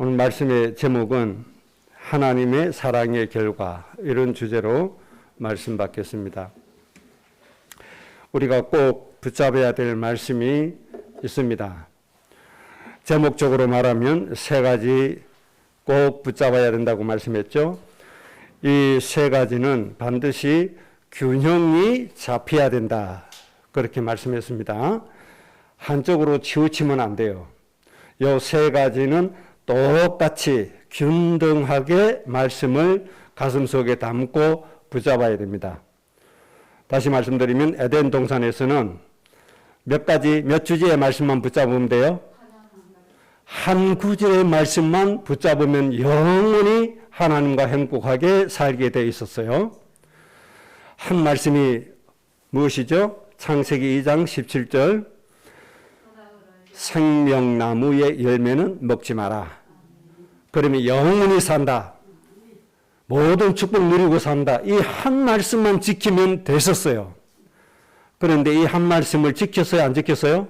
오늘 말씀의 제목은 하나님의 사랑의 결과, 이런 주제로 말씀 받겠습니다. 우리가 꼭 붙잡아야 될 말씀이 있습니다. 제목적으로 말하면 세 가지 꼭 붙잡아야 된다고 말씀했죠. 이 세 가지는 반드시 균형이 잡혀야 된다, 그렇게 말씀했습니다. 한쪽으로 치우치면 안 돼요. 이 세 가지는 똑같이 균등하게 말씀을 가슴속에 담고 붙잡아야 됩니다. 다시 말씀드리면 에덴 동산에서는 몇 주제의 말씀만 붙잡으면 돼요? 한 구절의 말씀만 붙잡으면 영원히 하나님과 행복하게 살게 돼 있었어요. 한 말씀이 무엇이죠? 창세기 2장 17절, 생명나무의 열매는 먹지 마라. 그러면 영원히 산다. 모든 축복 누리고 산다. 이 한 말씀만 지키면 됐었어요. 그런데 이 한 말씀을 지켰어요? 안 지켰어요?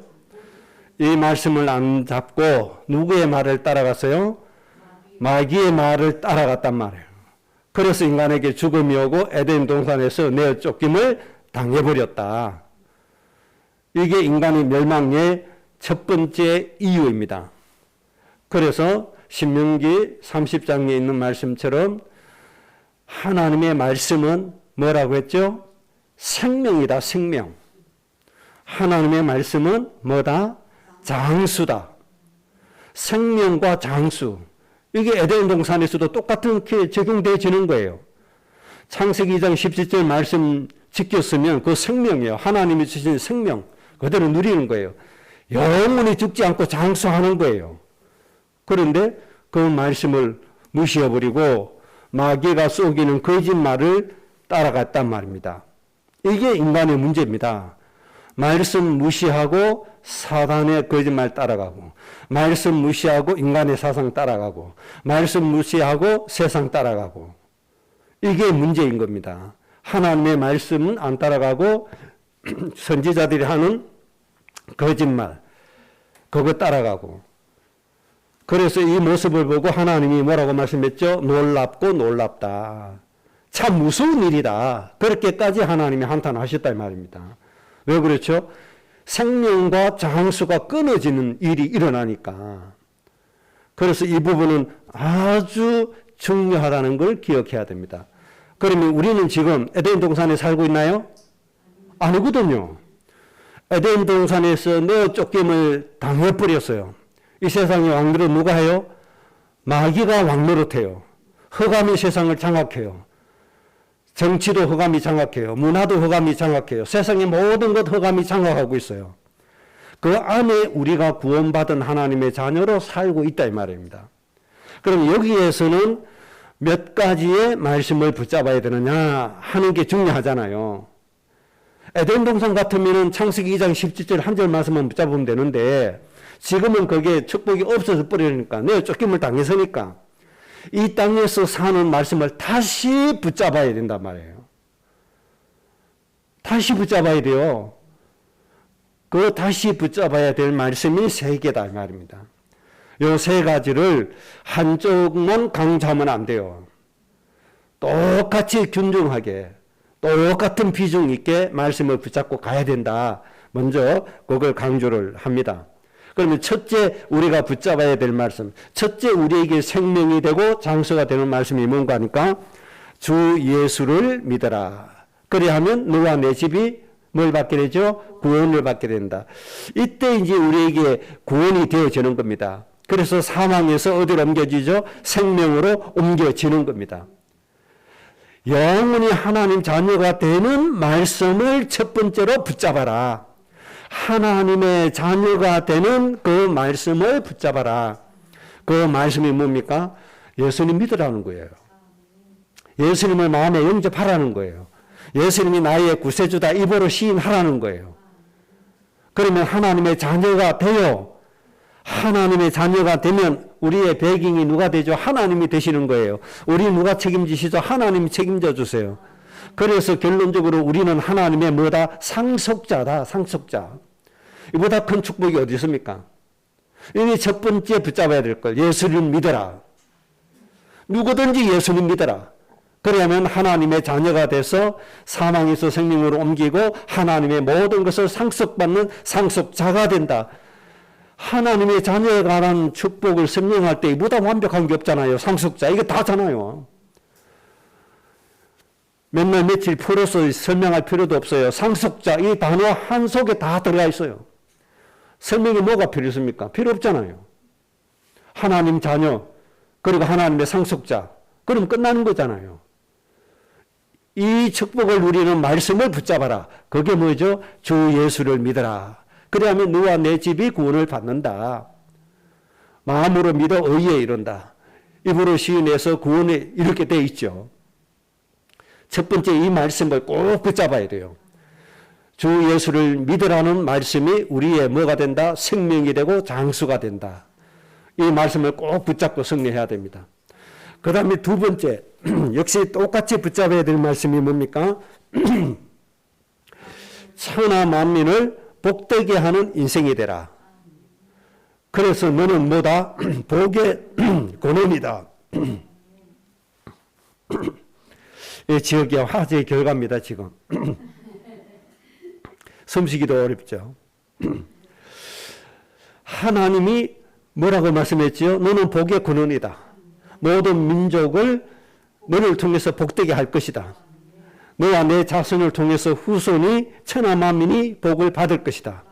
이 말씀을 안 잡고 누구의 말을 따라갔어요? 마귀의 말을 따라갔단 말이에요. 그래서 인간에게 죽음이 오고 에덴 동산에서 내어 쫓김을 당해버렸다. 이게 인간의 멸망의 첫 번째 이유입니다. 그래서 신명기 30장에 있는 말씀처럼 하나님의 말씀은 뭐라고 했죠? 생명이다, 생명. 하나님의 말씀은 뭐다? 장수다. 생명과 장수. 이게 에덴 동산에서도 똑같게 적용되어지는 거예요. 창세기 2장 17절 말씀 지켰으면 그 생명이에요. 하나님이 주신 생명 그대로 누리는 거예요. 영원히 죽지 않고 장수하는 거예요. 그런데 그 말씀을 무시해버리고 마귀가 속이는 거짓말을 따라갔단 말입니다. 이게 인간의 문제입니다. 말씀 무시하고 사단의 거짓말 따라가고, 말씀 무시하고 인간의 사상 따라가고, 말씀 무시하고 세상 따라가고, 이게 문제인 겁니다. 하나님의 말씀은 안 따라가고 선지자들이 하는 거짓말 그거 따라가고. 그래서 이 모습을 보고 하나님이 뭐라고 말씀했죠? 놀랍고 놀랍다. 참 무서운 일이다. 그렇게까지 하나님이 한탄하셨다 이 말입니다. 왜 그렇죠? 생명과 장수가 끊어지는 일이 일어나니까. 그래서 이 부분은 아주 중요하다는 걸 기억해야 됩니다. 그러면 우리는 지금 에덴 동산에 살고 있나요? 아니거든요. 에덴 동산에서 내어 쫓김을 당해버렸어요. 이 세상의 왕들은 누가 해요? 마귀가 왕노릇해요. 허감이 세상을 장악해요. 정치도 허감이 장악해요. 문화도 허감이 장악해요. 세상의 모든 것 허감이 장악하고 있어요. 그 안에 우리가 구원받은 하나님의 자녀로 살고 있다 이 말입니다. 그럼 여기에서는 몇 가지의 말씀을 붙잡아야 되느냐 하는 게 중요하잖아요. 에덴 동산 같으면 창세기 2장 17절 한 절 말씀만 붙잡으면 되는데 지금은 그게 축복이 없어져 버리니까 내가 쫓김을 당해서니까 이 땅에서 사는 말씀을 다시 붙잡아야 된단 말이에요. 다시 붙잡아야 돼요. 그 다시 붙잡아야 될 말씀이 세 개다 이 말입니다. 이 세 가지를 한쪽만 강조하면 안 돼요. 똑같이 균등하게 똑같은 비중 있게 말씀을 붙잡고 가야 된다. 먼저 그걸 강조를 합니다. 그러면 첫째 우리가 붙잡아야 될 말씀, 첫째 우리에게 생명이 되고 장수가 되는 말씀이 뭔가 하니까 주 예수를 믿어라. 그래야 하면 너와 내 집이 뭘 받게 되죠? 구원을 받게 된다. 이때 이제 우리에게 구원이 되어지는 겁니다. 그래서 사망에서 어디로 옮겨지죠? 생명으로 옮겨지는 겁니다. 영원히 하나님 자녀가 되는 말씀을 첫 번째로 붙잡아라. 하나님의 자녀가 되는 그 말씀을 붙잡아라. 그 말씀이 뭡니까? 예수님 믿으라는 거예요. 예수님을 마음에 영접하라는 거예요. 예수님이 나의 구세주다 입으로 시인하라는 거예요. 그러면 하나님의 자녀가 되어 하나님의 자녀가 되면 우리의 배경이 누가 되죠? 하나님이 되시는 거예요. 우리 누가 책임지시죠? 하나님이 책임져 주세요. 그래서 결론적으로 우리는 하나님의 뭐다? 상속자다. 상속자. 이보다 큰 축복이 어디 있습니까? 이게 첫 번째 붙잡아야 될 걸. 예수를 믿어라. 누구든지 예수를 믿어라. 그러면 하나님의 자녀가 돼서 사망에서 생명으로 옮기고 하나님의 모든 것을 상속받는 상속자가 된다. 하나님의 자녀에 관한 축복을 설명할 때 보다 완벽한 게 없잖아요. 상속자. 이게 다잖아요. 몇날 며칠 풀어서 설명할 필요도 없어요. 상속자. 이 단어 한 속에 다 들어가 있어요. 설명이 뭐가 필요 있습니까? 필요 없잖아요. 하나님 자녀, 그리고 하나님의 상속자. 그럼 끝나는 거잖아요. 이 축복을 누리는 말씀을 붙잡아라. 그게 뭐죠? 주 예수를 믿어라. 그래야면 너와 내 집이 구원을 받는다. 마음으로 믿어 의에 이른다. 입으로 시인해서 구원에 이렇게 돼 있죠. 첫 번째 이 말씀을 꼭 붙잡아야 돼요. 주 예수를 믿으라는 말씀이 우리의 뭐가 된다? 생명이 되고 장수가 된다. 이 말씀을 꼭 붙잡고 승리해야 됩니다. 그 다음에 두 번째, 역시 똑같이 붙잡아야 될 말씀이 뭡니까? 천하 만민을 복되게 하는 인생이 되라. 그래서 너는 뭐다? 복의 근원이다. 이 지역의 화재의 결과입니다, 지금. 숨쉬기도 어렵죠. 하나님이 뭐라고 말씀했지요? 너는 복의 근원이다. 모든 민족을 너를 통해서 복되게 할 것이다. 너와 내 자손을 통해서 후손이 천하 만민이 복을 받을 것이다.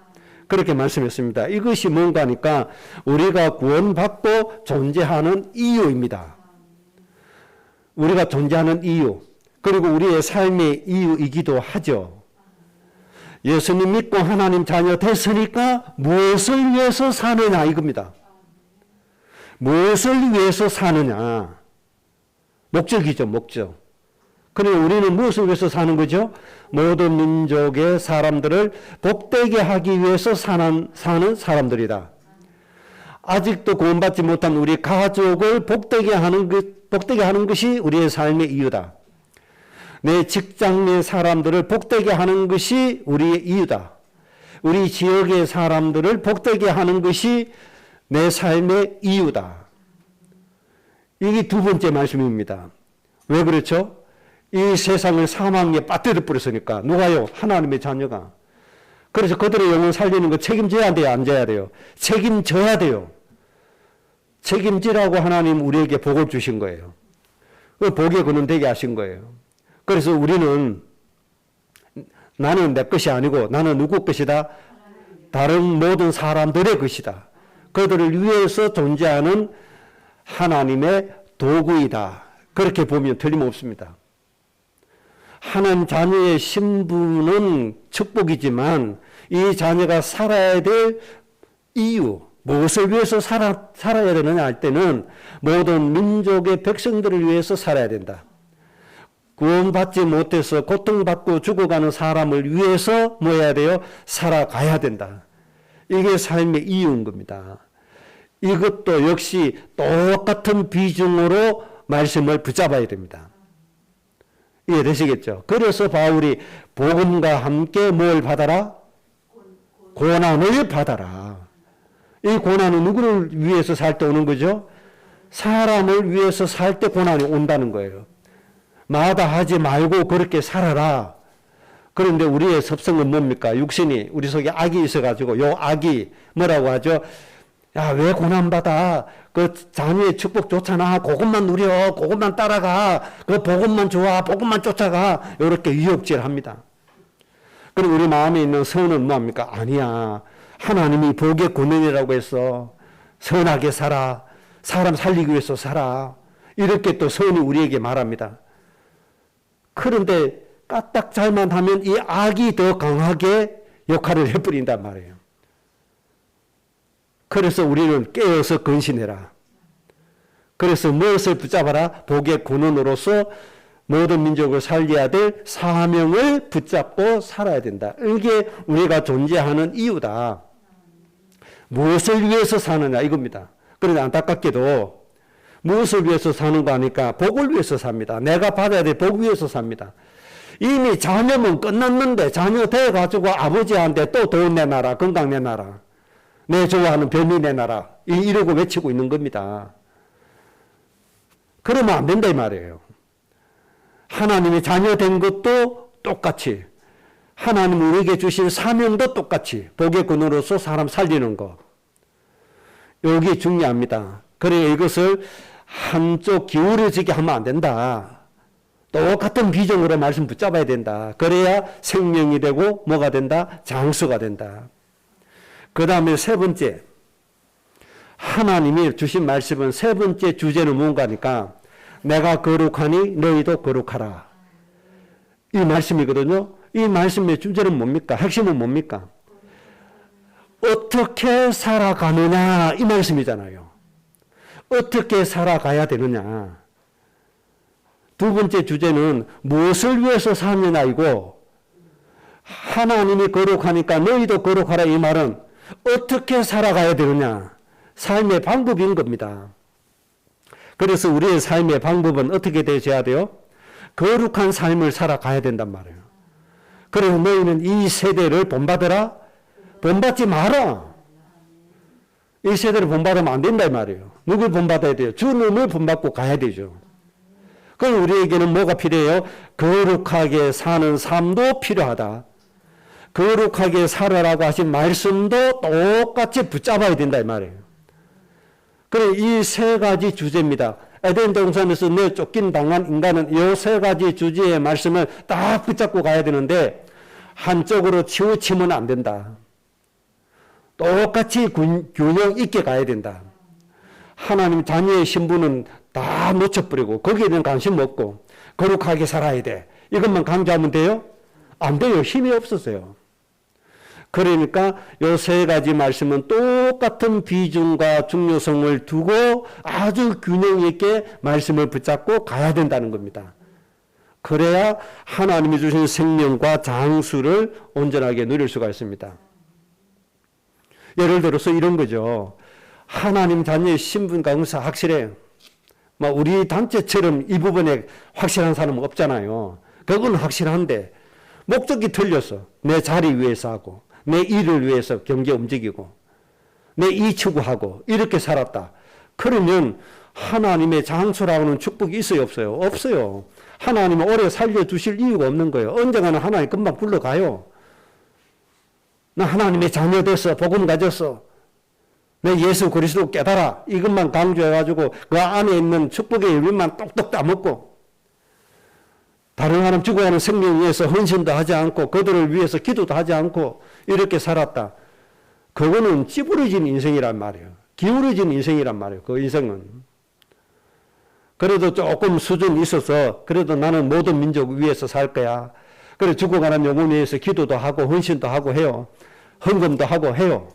그렇게 말씀했습니다. 이것이 뭔가 하니까 우리가 구원받고 존재하는 이유입니다. 우리가 존재하는 이유, 그리고 우리의 삶의 이유이기도 하죠. 예수님 믿고 하나님 자녀 됐으니까 무엇을 위해서 사느냐 이겁니다. 무엇을 위해서 사느냐. 목적이죠, 목적. 그러면 우리는 무엇을 위해서 사는 거죠? 모든 민족의 사람들을 복되게 하기 위해서 사는 사람들이다. 아직도 구원받지 못한 우리 가족을 복되게 하는 것이 우리의 삶의 이유다. 내 직장 내 사람들을 복되게 하는 것이 우리의 이유다. 우리 지역의 사람들을 복되게 하는 것이 내 삶의 이유다. 이게 두 번째 말씀입니다. 왜 그렇죠? 이 세상을 사망에 빠뜨려 버렸으니까. 누가요? 하나님의 자녀가. 그래서 그들의 영혼 살리는 거 책임져야 돼요? 안 져야 돼요? 책임져야 돼요. 책임지라고 하나님 우리에게 복을 주신 거예요. 그 복의 근원 되게 하신 거예요. 그래서 우리는 나는 내 것이 아니고 나는 누구 것이다? 다른 모든 사람들의 것이다. 그들을 위해서 존재하는 하나님의 도구이다. 그렇게 보면 틀림없습니다. 하나님 자녀의 신분은 축복이지만 이 자녀가 살아야 될 이유, 무엇을 위해서 살아야 되느냐 할 때는 모든 민족의 백성들을 위해서 살아야 된다. 구원받지 못해서 고통받고 죽어가는 사람을 위해서 뭐 해야 돼요? 살아가야 된다. 이게 삶의 이유인 겁니다. 이것도 역시 똑같은 비중으로 말씀을 붙잡아야 됩니다. 이해되시겠죠? 그래서 바울이 복음과 함께 뭘 받아라? 고난을 받아라. 이 고난은 누구를 위해서 살 때 오는 거죠? 사람을 위해서 살 때 고난이 온다는 거예요. 마다하지 말고 그렇게 살아라. 그런데 우리의 습성은 뭡니까? 육신이 우리 속에 악이 있어가지고 요 악이 뭐라고 하죠? 야, 왜 고난받아? 그 자녀의 축복 좋잖아. 그것만 누려. 그것만 따라가. 그 복음만 좋아. 복음만 쫓아가. 이렇게 유혹질합니다. 그리고 우리 마음에 있는 선은 뭐합니까? 아니야. 하나님이 복의 근원이라고 해서 선하게 살아. 사람 살리기 위해서 살아. 이렇게 또 선이 우리에게 말합니다. 그런데 까딱 잘만 하면 이 악이 더 강하게 역할을 해버린단 말이에요. 그래서 우리는 깨어서 근신해라. 그래서 무엇을 붙잡아라? 복의 근원으로서 모든 민족을 살려야 될 사명을 붙잡고 살아야 된다. 이게 우리가 존재하는 이유다. 무엇을 위해서 사느냐 이겁니다. 그런데 안타깝게도 무엇을 위해서 사는가 하니까 복을 위해서 삽니다. 내가 받아야 될 복 위해서 삽니다. 이미 자녀면 끝났는데 자녀 돼가지고 아버지한테 또 돈 내놔라, 건강 내놔라. 내 좋아하는 별미 내놔라. 이러고 외치고 있는 겁니다. 그러면 안 된다 이 말이에요. 하나님의 자녀 된 것도 똑같이, 하나님 우리에게 주신 사명도 똑같이 복의 근원으로서 사람 살리는 거. 여기 중요합니다. 그래 이것을 한쪽 기울어지게 하면 안 된다. 똑같은 비전으로 말씀 붙잡아야 된다. 그래야 생명이 되고 뭐가 된다? 장수가 된다. 그 다음에 세 번째, 하나님이 주신 말씀은 세 번째 주제는 뭔가니까 내가 거룩하니 너희도 거룩하라. 이 말씀이거든요. 이 말씀의 주제는 뭡니까? 핵심은 뭡니까? 어떻게 살아가느냐 이 말씀이잖아요. 어떻게 살아가야 되느냐. 두 번째 주제는 무엇을 위해서 사느냐이고, 하나님이 거룩하니까 너희도 거룩하라 이 말은 어떻게 살아가야 되느냐. 삶의 방법인 겁니다. 그래서 우리의 삶의 방법은 어떻게 되셔야 돼요? 거룩한 삶을 살아가야 된단 말이에요. 그래서 너희는 이 세대를 본받으라? 본받지 마라. 이 세대를 본받으면 안 된다 이 말이에요. 누굴 본받아야 돼요? 주님을 본받고 가야 되죠. 그럼 우리에게는 뭐가 필요해요? 거룩하게 사는 삶도 필요하다. 거룩하게 살아라고 하신 말씀도 똑같이 붙잡아야 된다 이 말이에요. 그래 이 세 가지 주제입니다. 에덴 동산에서 내쫓긴 당한 인간은 이 세 가지 주제의 말씀을 딱 붙잡고 가야 되는데 한쪽으로 치우치면 안 된다. 똑같이 균형 있게 가야 된다. 하나님 자녀의 신분은 다 놓쳐버리고 거기에 대한 관심 없고 거룩하게 살아야 돼. 이것만 강조하면 돼요? 안 돼요. 힘이 없었어요. 그러니까 이 세 가지 말씀은 똑같은 비중과 중요성을 두고 아주 균형 있게 말씀을 붙잡고 가야 된다는 겁니다. 그래야 하나님이 주신 생명과 장수를 온전하게 누릴 수가 있습니다. 예를 들어서 이런 거죠. 하나님 자녀의 신분과 응사 확실해요. 우리 단체처럼 이 부분에 확실한 사람은 없잖아요. 그건 확실한데 목적이 틀렸어. 내 자리 위해서 하고 내 일을 위해서 경제 움직이고 내 이 추구하고 이렇게 살았다. 그러면 하나님의 장수라고는 축복이 있어요 없어요? 없어요. 하나님은 오래 살려주실 이유가 없는 거예요. 언젠가는 하나님 금방 불러가요. 나 하나님의 자녀 됐어. 복음 가졌어. 내 예수 그리스도 깨달아. 이것만 강조해가지고 그 안에 있는 축복의 열매만 똑똑 따먹고 다른 사람 죽어가는 생명 위해서 헌신도 하지 않고 그들을 위해서 기도도 하지 않고 이렇게 살았다. 그거는 찌부러진 인생이란 말이에요. 기울어진 인생이란 말이에요. 그 인생은. 그래도 조금 수준이 있어서 그래도 나는 모든 민족 위해서 살 거야. 그래 죽어가는 영혼 위해서 기도도 하고 헌신도 하고 해요. 헌금도 하고 해요.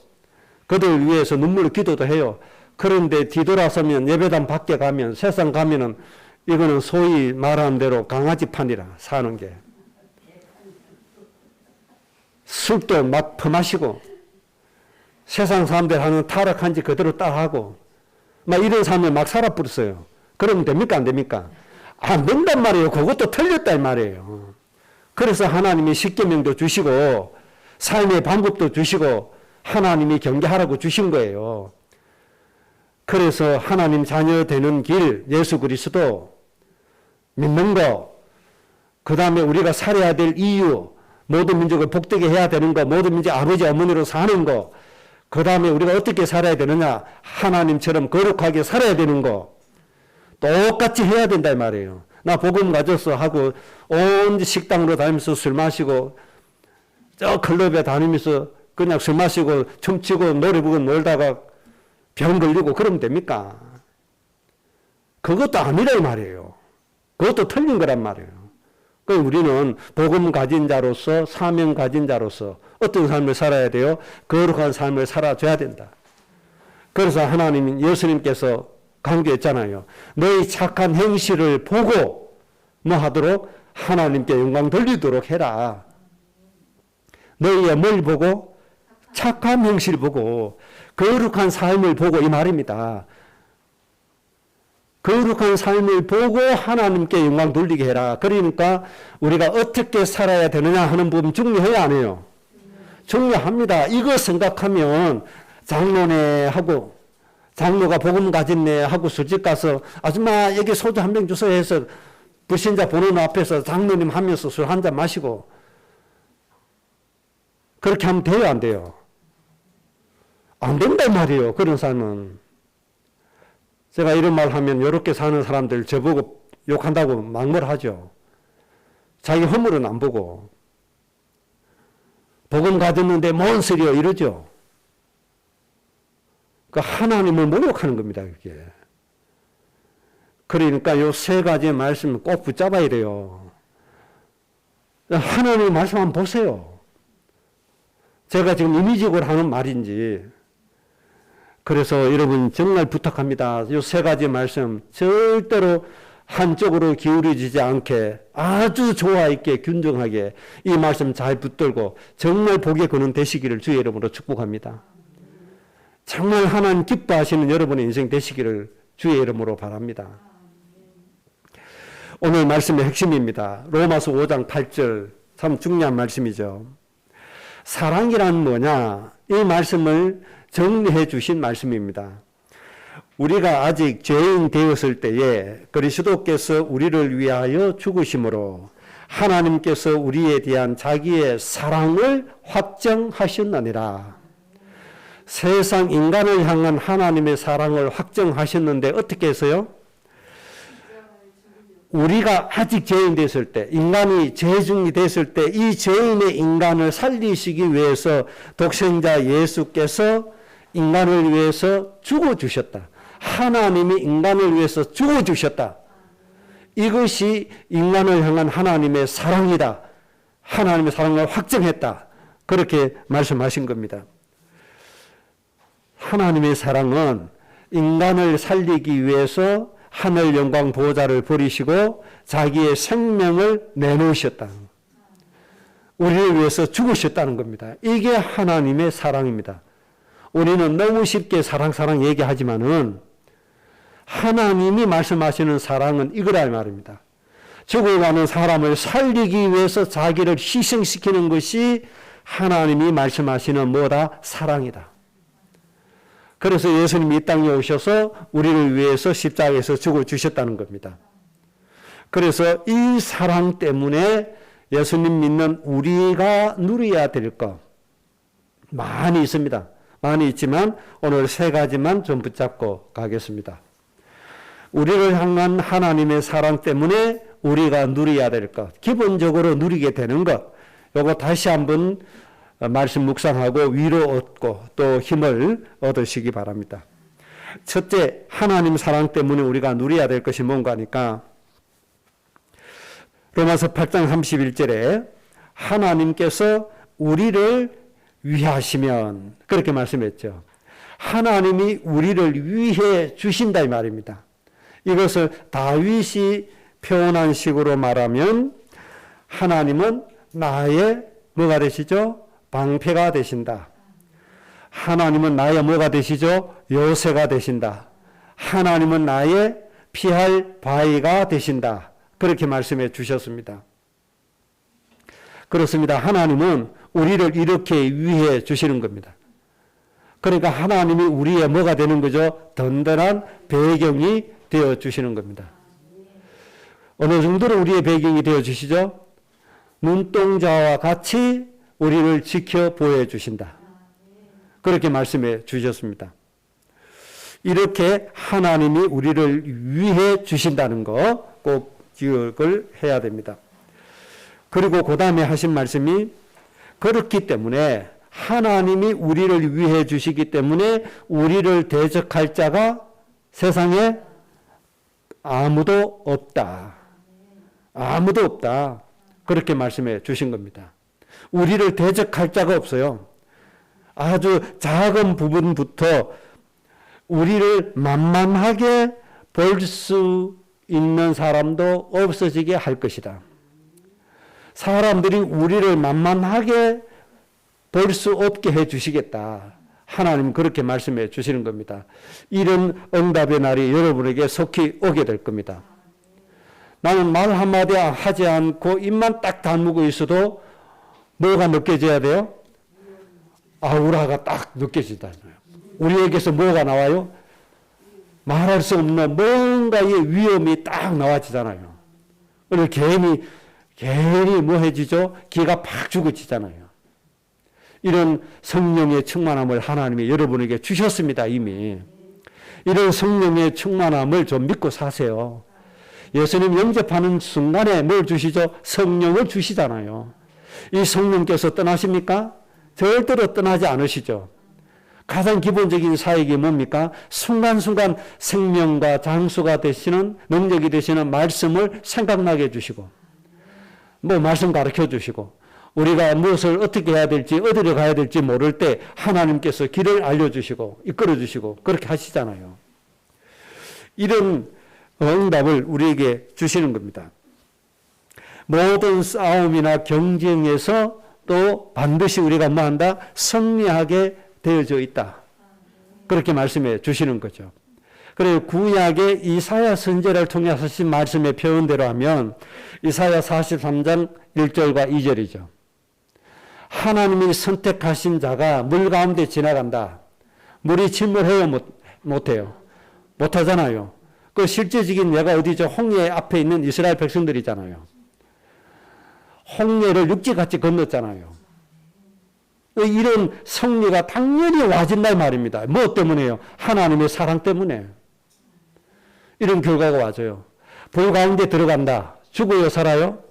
그들 위해서 눈물로 기도도 해요. 그런데 뒤돌아서면 예배당 밖에 가면 세상 가면은 이거는 소위 말하는 대로 강아지판이라 사는 게. 술도 막 퍼마시고 세상 사람들 하는 타락한 지 그대로 따하고 막 이런 삶을 막 살아버렸어요. 그러면 됩니까 안 됩니까? 안 된단 말이에요. 그것도 틀렸단 말이에요. 그래서 하나님이 십계명도 주시고 삶의 방법도 주시고 하나님이 경계하라고 주신 거예요. 그래서 하나님 자녀 되는 길 예수 그리스도 믿는 거, 그 다음에 우리가 살아야 될 이유, 모든 민족을 복되게 해야 되는 거, 모든 민족 아버지 어머니로 사는 거, 그 다음에 우리가 어떻게 살아야 되느냐, 하나님처럼 거룩하게 살아야 되는 거 똑같이 해야 된다 이 말이에요. 나 복음 가졌어 하고 온 식당으로 다니면서 술 마시고 저 클럽에 다니면서 그냥 술 마시고 춤추고 노래 부르고 놀다가 병 걸리고 그러면 됩니까? 그것도 아니라 이 말이에요. 그것도 틀린 거란 말이에요. 그러니까 우리는 복음 가진 자로서 사명 가진 자로서 어떤 삶을 살아야 돼요? 거룩한 삶을 살아줘야 된다. 그래서 하나님 예수님께서 강조했잖아요. 너희 착한 행실을 보고 뭐 하도록? 하나님께 영광 돌리도록 해라. 너희의 뭘 보고? 착한 행실 보고 거룩한 삶을 보고 이 말입니다. 거룩한 삶을 보고 하나님께 영광 돌리게 해라. 그러니까 우리가 어떻게 살아야 되느냐 하는 부분 중요해야 안 해요? 중요합니다. 이거 생각하면 장로네 하고 장로가 복음 가졌네 하고 술집 가서 아줌마 여기 소주 한 병 주세요 해서 불신자 보는 앞에서 장로님 하면서 술 한 잔 마시고 그렇게 하면 돼요, 안 돼요? 안 된단 말이에요. 그런 삶은. 제가 이런 말 하면 이렇게 사는 사람들 저보고 욕한다고 막말하죠. 자기 허물은 안 보고 복음 가졌는데 뭔 소리요 이러죠. 그 하나님을 모욕하는 겁니다. 그게. 그러니까 요 세 가지의 말씀을 꼭 붙잡아야 돼요. 하나님의 말씀 한번 보세요. 제가 지금 임의적으로 하는 말인지. 그래서 여러분 정말 부탁합니다. 요 세 가지 말씀 절대로 한쪽으로 기울여지지 않게 아주 조화 있게 균등하게 이 말씀 잘 붙들고 정말 복에 거는 되시기를 주의 이름으로 축복합니다. 정말 하나님 기뻐하시는 여러분의 인생 되시기를 주의 이름으로 바랍니다. 오늘 말씀의 핵심입니다. 로마서 5장 8절 참 중요한 말씀이죠. 사랑이란 뭐냐? 이 말씀을 정리해 주신 말씀입니다. 우리가 아직 죄인 되었을 때에 그리스도께서 우리를 위하여 죽으심으로 하나님께서 우리에 대한 자기의 사랑을 확정하셨느니라. 세상 인간을 향한 하나님의 사랑을 확정하셨는데 어떻게 해서요? 우리가 아직 죄인 됐을 때, 인간이 죄중이 됐을 때 이 죄인의 인간을 살리시기 위해서 독생자 예수께서 인간을 위해서 죽어주셨다. 하나님이 인간을 위해서 죽어주셨다. 이것이 인간을 향한 하나님의 사랑이다. 하나님의 사랑을 확정했다. 그렇게 말씀하신 겁니다. 하나님의 사랑은 인간을 살리기 위해서 하늘 영광 보좌를 버리시고 자기의 생명을 내놓으셨다. 우리를 위해서 죽으셨다는 겁니다. 이게 하나님의 사랑입니다. 우리는 너무 쉽게 사랑 얘기하지만은 하나님이 말씀하시는 사랑은 이거라 말입니다. 죽어가는 사람을 살리기 위해서 자기를 희생시키는 것이 하나님이 말씀하시는 뭐다? 사랑이다. 그래서 예수님이 이 땅에 오셔서 우리를 위해서 십자가에서 죽어주셨다는 겁니다. 그래서 이 사랑 때문에 예수님 믿는 우리가 누려야 될 것 많이 있습니다. 많이 있지만 오늘 세 가지만 좀 붙잡고 가겠습니다. 우리를 향한 하나님의 사랑 때문에 우리가 누려야 될 것, 기본적으로 누리게 되는 것, 요거 다시 한번 말씀 묵상하고 위로 얻고 또 힘을 얻으시기 바랍니다. 첫째, 하나님 사랑 때문에 우리가 누려야 될 것이 뭔가 하니까 로마서 8장 31절에 하나님께서 우리를 위하시면 그렇게 말씀했죠. 하나님이 우리를 위해 주신다 이 말입니다. 이것을 다윗이 표현한 식으로 말하면 하나님은 나의 뭐가 되시죠? 방패가 되신다. 하나님은 나의 뭐가 되시죠? 요새가 되신다. 하나님은 나의 피할 바위가 되신다. 그렇게 말씀해 주셨습니다. 그렇습니다. 하나님은 우리를 이렇게 위해 주시는 겁니다. 그러니까 하나님이 우리의 뭐가 되는 거죠? 든든한 배경이 되어 주시는 겁니다. 어느 정도로 우리의 배경이 되어 주시죠? 눈동자와 같이 우리를 지켜 보여주신다. 그렇게 말씀해 주셨습니다. 이렇게 하나님이 우리를 위해 주신다는 거 꼭 기억을 해야 됩니다. 그리고 그 다음에 하신 말씀이 그렇기 때문에 하나님이 우리를 위해 주시기 때문에 우리를 대적할 자가 세상에 아무도 없다. 아무도 없다. 그렇게 말씀해 주신 겁니다. 우리를 대적할 자가 없어요. 아주 작은 부분부터 우리를 만만하게 볼 수 있는 사람도 없어지게 할 것이다. 사람들이 우리를 만만하게 볼 수 없게 해 주시겠다. 하나님 그렇게 말씀해 주시는 겁니다. 이런 응답의 날이 여러분에게 속히 오게 될 겁니다. 나는 말 한마디 하지 않고 입만 딱 다물고 있어도 뭐가 느껴져야 돼요? 아우라가 딱 느껴지잖아요. 우리에게서 뭐가 나와요? 말할 수 없는 뭔가의 위험이 딱 나와지잖아요. 그리고 괜히 뭐 해지죠? 기가 팍 죽어지잖아요. 이런 성령의 충만함을 하나님이 여러분에게 주셨습니다, 이미. 이런 성령의 충만함을 좀 믿고 사세요. 예수님 영접하는 순간에 뭘 주시죠? 성령을 주시잖아요. 이 성령께서 떠나십니까? 절대로 떠나지 않으시죠. 가장 기본적인 사역이 뭡니까? 순간순간 생명과 장수가 되시는, 능력이 되시는 말씀을 생각나게 해주시고, 뭐 말씀 가르쳐 주시고, 우리가 무엇을 어떻게 해야 될지, 어디로 가야 될지 모를 때 하나님께서 길을 알려주시고, 이끌어 주시고, 그렇게 하시잖아요. 이런 응답을 우리에게 주시는 겁니다. 모든 싸움이나 경쟁에서 또 반드시 우리가 뭐 한다? 승리하게 되어져 있다. 그렇게 말씀해 주시는 거죠. 그리고 구약의 이사야 선지자를 통해 하신 말씀의 표현대로 하면 이사야 43장 1절과 2절이죠. 하나님이 선택하신 자가 물 가운데 지나간다. 물이 침몰해요? 못해요? 못하잖아요. 그 실제적인 예가 어디죠? 홍해 앞에 있는 이스라엘 백성들이잖아요. 홍해를 육지같이 건넜잖아요. 이런 승리가 당연히 와진단 말입니다. 뭐 때문에요? 하나님의 사랑 때문에. 이런 결과가 와줘요. 불 가운데 들어간다. 죽어요? 살아요?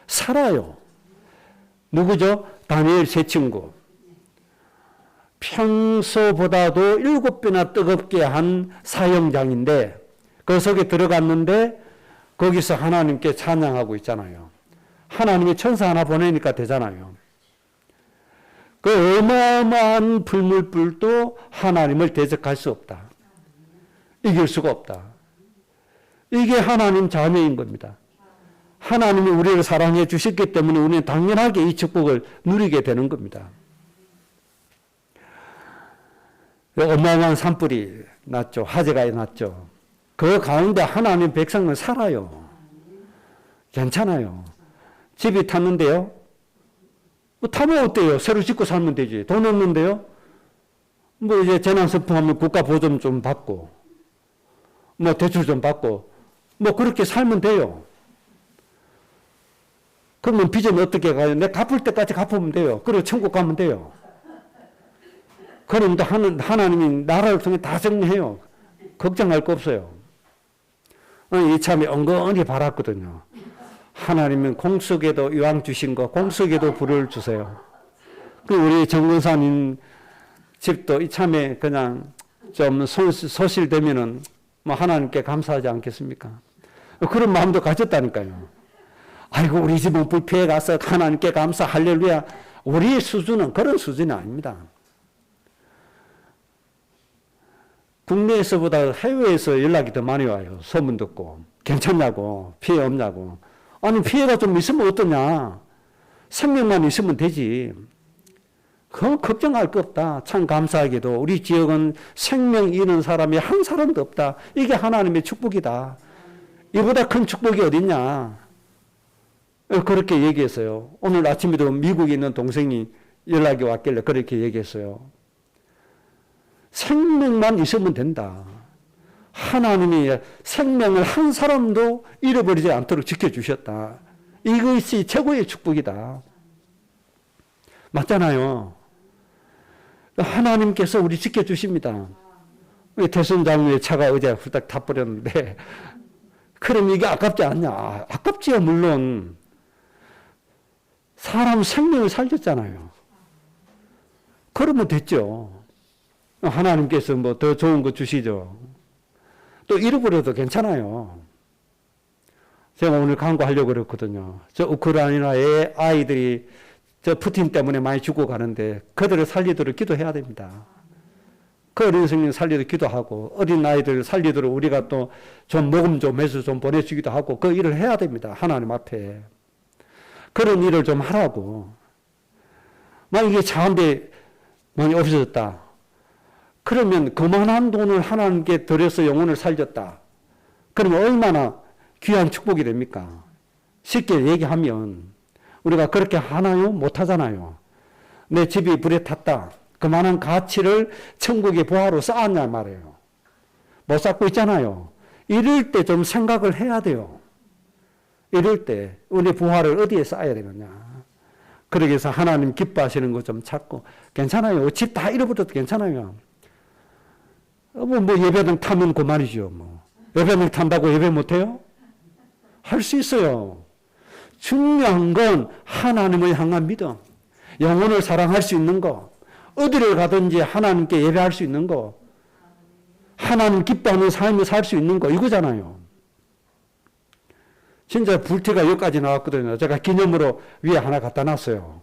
살아요. 누구죠? 다니엘 세 친구. 평소보다도 7배나 뜨겁게 한 사형장인데 그 속에 들어갔는데 거기서 하나님께 찬양하고 있잖아요. 하나님이 천사 하나 보내니까 되잖아요. 그 어마어마한 불물불도 하나님을 대적할 수 없다. 이길 수가 없다. 이게 하나님 자녀인 겁니다. 하나님이 우리를 사랑해 주셨기 때문에 우리는 당연하게 이 축복을 누리게 되는 겁니다. 어마어마한 산불이 났죠. 화재가 났죠. 그 가운데 하나님 백성은 살아요. 괜찮아요. 집이 탔는데요. 뭐 타면 어때요? 새로 짓고 살면 되지. 돈 없는데요? 뭐 이제 재난선포하면 국가 보전 좀 받고, 뭐 대출 좀 받고, 뭐 그렇게 살면 돼요. 그러면 빚은 어떻게 가요? 내가 갚을 때까지 갚으면 돼요. 그리고 천국 가면 돼요. 그럼 하나님이 나라를 통해 다 정리해요. 걱정할 거 없어요. 이참에 엉거리 바랐거든요. 하나님은 공속에도 이왕 주신 거 공속에도 불을 주세요. 우리 정근사님 집도 이참에 그냥 좀 소실되면은 뭐 하나님께 감사하지 않겠습니까? 그런 마음도 가졌다니까요. 아이고 우리 집은 불피해 가서 하나님께 감사 할렐루야. 우리의 수준은 그런 수준이 아닙니다. 국내에서보다 해외에서 연락이 더 많이 와요. 소문 듣고 괜찮냐고, 피해 없냐고. 아니 피해가 좀 있으면 어떠냐. 생명만 있으면 되지. 그건 걱정할 거 없다. 참 감사하게도 우리 지역은 생명 잃은 사람이 한 사람도 없다. 이게 하나님의 축복이다. 이보다 큰 축복이 어딨냐. 그렇게 얘기했어요. 오늘 아침에도 미국에 있는 동생이 연락이 왔길래 그렇게 얘기했어요. 생명만 있으면 된다. 하나님이 생명을 한 사람도 잃어버리지 않도록 지켜주셨다. 이것이 최고의 축복이다. 맞잖아요. 하나님께서 우리 지켜주십니다. 태순장로의 차가 어제 후딱 타버렸는데 그럼 이게 아깝지 않냐? 아깝지요. 물론 사람 생명을 살렸잖아요. 그러면 됐죠. 하나님께서 뭐 더 좋은 거 주시죠. 또 잃어버려도 괜찮아요. 제가 오늘 강구하려고 그랬거든요. 저 우크라이나의 아이들이 저 푸틴 때문에 많이 죽어가는데 그들을 살리도록 기도해야 됩니다. 그 어린 성령 살리도록 기도하고 어린 아이들 살리도록 우리가 또 좀 모금 좀 해서 좀 보내주기도 하고 그 일을 해야 됩니다. 하나님 앞에. 그런 일을 좀 하라고. 만약에 차 한 대 많이 없어졌다. 그러면 그만한 돈을 하나님께 들여서 영혼을 살렸다. 그러면 얼마나 귀한 축복이 됩니까? 쉽게 얘기하면 우리가 그렇게 하나요? 못하잖아요. 내 집이 불에 탔다. 그만한 가치를 천국의 부하로 쌓았냐 말이에요. 못 쌓고 있잖아요. 이럴 때 좀 생각을 해야 돼요. 이럴 때 우리 부하를 어디에 쌓아야 되느냐. 그러기 위해서 하나님 기뻐하시는 거 좀 찾고. 괜찮아요. 집 다 잃어버려도 괜찮아요. 뭐 예배당 타면 그만이죠. 뭐. 예배당 탄다고 예배 못해요? 할 수 있어요. 중요한 건 하나님을 향한 믿음. 영혼을 사랑할 수 있는 거. 어디를 가든지 하나님께 예배할 수 있는 거. 하나님 기뻐하는 삶을 살 수 있는 거. 이거잖아요. 진짜 불티가 여기까지 나왔거든요. 제가 기념으로 위에 하나 갖다 놨어요.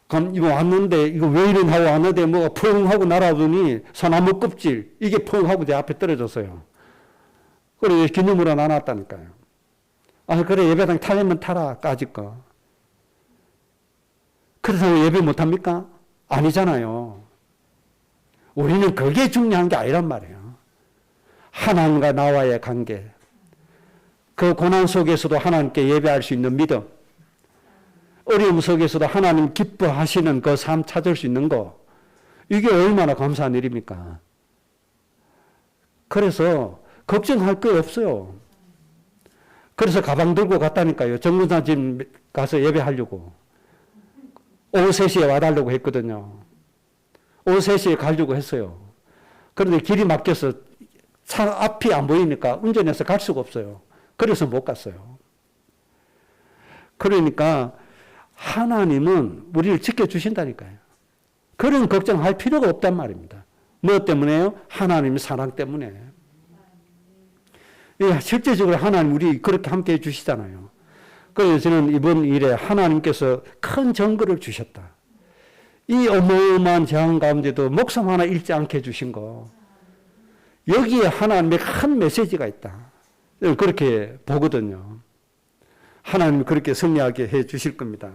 그럼 이거 왔는데 이거 왜 이런 하고 왔는데 뭐가 펑 하고 날아오더니 소나무 껍질 이게 펑 하고 제 앞에 떨어졌어요. 그래 기념으로 나눴다니까요. 아 그래 예배당 타려면 타라 까짓 거. 그래서 예배 못합니까? 아니잖아요. 우리는 그게 중요한 게 아니란 말이에요. 하나님과 나와의 관계. 그 고난 속에서도 하나님께 예배할 수 있는 믿음. 어려움 속에서도 하나님 기뻐하시는 그 삶 찾을 수 있는 거. 이게 얼마나 감사한 일입니까? 그래서 걱정할 거 없어요. 그래서 가방 들고 갔다니까요. 정문사 집 가서 예배하려고. 오후 3시에 와달라고 했거든요. 오후 3시에 가려고 했어요. 그런데 길이 막혀서 차 앞이 안 보이니까 운전해서 갈 수가 없어요. 그래서 못 갔어요. 그러니까 하나님은 우리를 지켜주신다니까요. 그런 걱정할 필요가 없단 말입니다. 뭐 때문에요? 하나님의 사랑 때문에. 실제적으로 하나님 우리 그렇게 함께 해주시잖아요. 그래서 저는 이번 일에 하나님께서 큰 증거를 주셨다. 이 어마어마한 재앙 가운데도 목숨 하나 잃지 않게 해주신 거. 여기에 하나님의 큰 메시지가 있다. 그렇게 보거든요. 하나님이 그렇게 승리하게 해 주실 겁니다.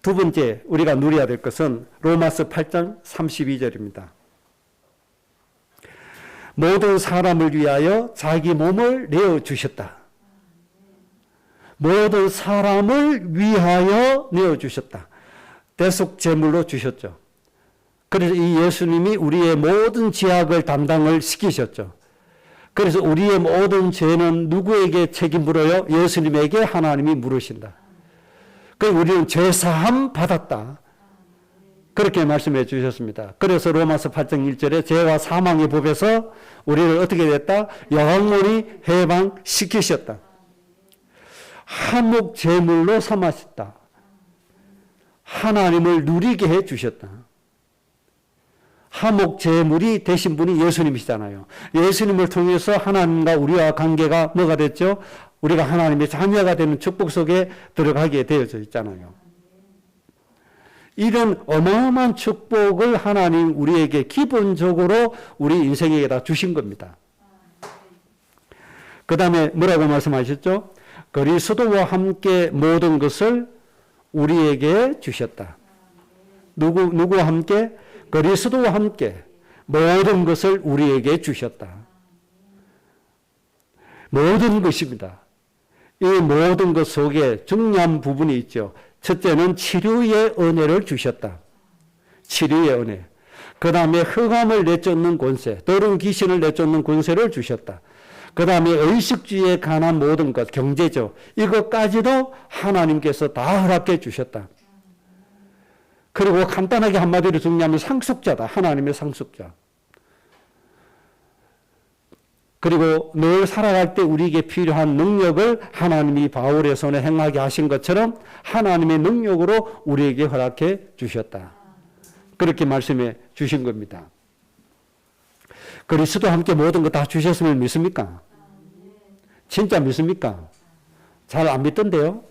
두 번째 우리가 누려야 될 것은 로마서 8장 32절입니다. 모든 사람을 위하여 자기 몸을 내어주셨다. 모든 사람을 위하여 내어주셨다. 대속제물로 주셨죠. 그래서 이 예수님이 우리의 모든 죄악을 담당을 시키셨죠. 그래서 우리의 모든 죄는 누구에게 책임 물어요? 예수님에게 하나님이 물으신다. 그래서 우리는 죄사함 받았다. 그렇게 말씀해 주셨습니다. 그래서 로마서 8장 1절에 죄와 사망의 법에서 우리를 어떻게 됐다? 영원히 해방시키셨다. 한몫 제물로 삼으셨다. 하나님을 누리게 해 주셨다. 하목 제물이 되신 분이 예수님이시잖아요. 예수님을 통해서 하나님과 우리와 관계가 뭐가 됐죠? 우리가 하나님의 자녀가 되는 축복 속에 들어가게 되어져 있잖아요. 이런 어마어마한 축복을 하나님 우리에게 기본적으로 우리 인생에다 주신 겁니다. 그 다음에 뭐라고 말씀하셨죠? 그리스도와 함께 모든 것을 우리에게 주셨다. 누구와 함께? 그리스도와 함께 모든 것을 우리에게 주셨다. 모든 것입니다. 이 모든 것 속에 중요한 부분이 있죠. 첫째는 치료의 은혜를 주셨다. 치료의 은혜. 그 다음에 흑암을 내쫓는 권세, 더러운 귀신을 내쫓는 권세를 주셨다. 그 다음에 의식주의에 관한 모든 것, 경제죠. 이것까지도 하나님께서 다 허락해 주셨다. 그리고 간단하게 한마디로 정리하면 상속자다. 하나님의 상속자. 그리고 늘 살아갈 때 우리에게 필요한 능력을 하나님이 바울의 손에 행하게 하신 것처럼 하나님의 능력으로 우리에게 허락해 주셨다. 그렇게 말씀해 주신 겁니다. 그리스도와 함께 모든 거 다 주셨음을 믿습니까? 진짜 믿습니까? 잘 안 믿던데요?